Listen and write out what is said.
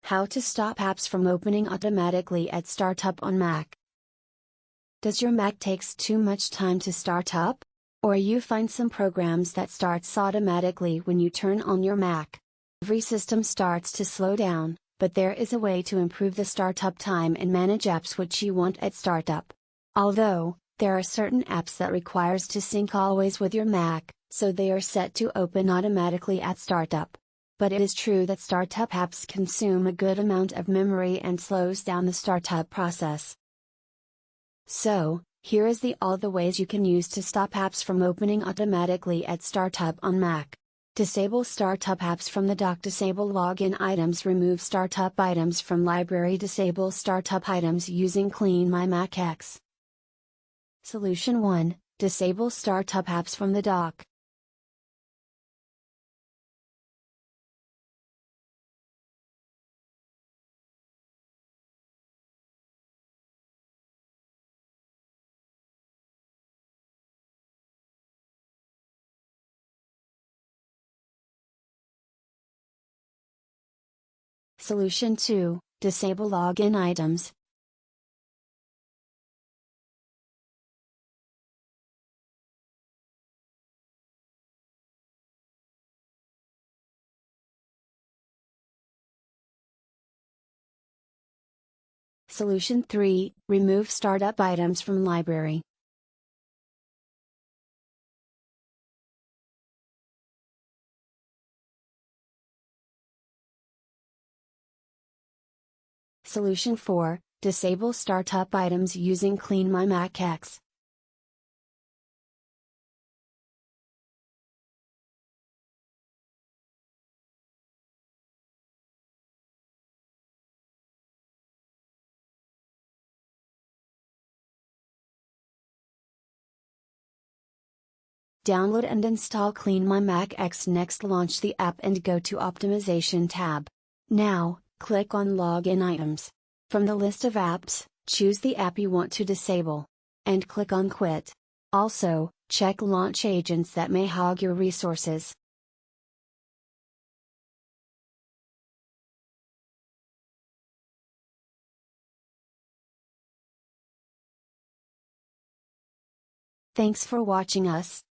How to stop apps from opening automatically at startup on Mac. Does your Mac takes too much time to start up? Or you find some programs that starts automatically when you turn on your Mac? Every system starts to slow down, but there is a way to improve the startup time and manage apps which you want at startup. Although, there are certain apps that requires to sync always with your Mac, so they are set to open automatically at startup. But it is true that startup apps consume a good amount of memory and slows down the startup process. So, here is all the ways you can use to stop apps from opening automatically at startup on Mac. Disable startup apps from the dock. Disable login items. Remove startup items from library. Disable startup items using CleanMyMac X. Solution 1. Disable startup apps from the dock. Solution 2. Disable login items. Solution 3. Remove startup items from library. Solution 4. Disable startup items using CleanMyMac X. Download and install CleanMyMac X. Next, launch the app and go to Optimization tab. Now, click on Login Items. From the list of apps, choose the app you want to disable. And click on Quit. Also, check launch agents that may hog your resources. Thanks for watching us.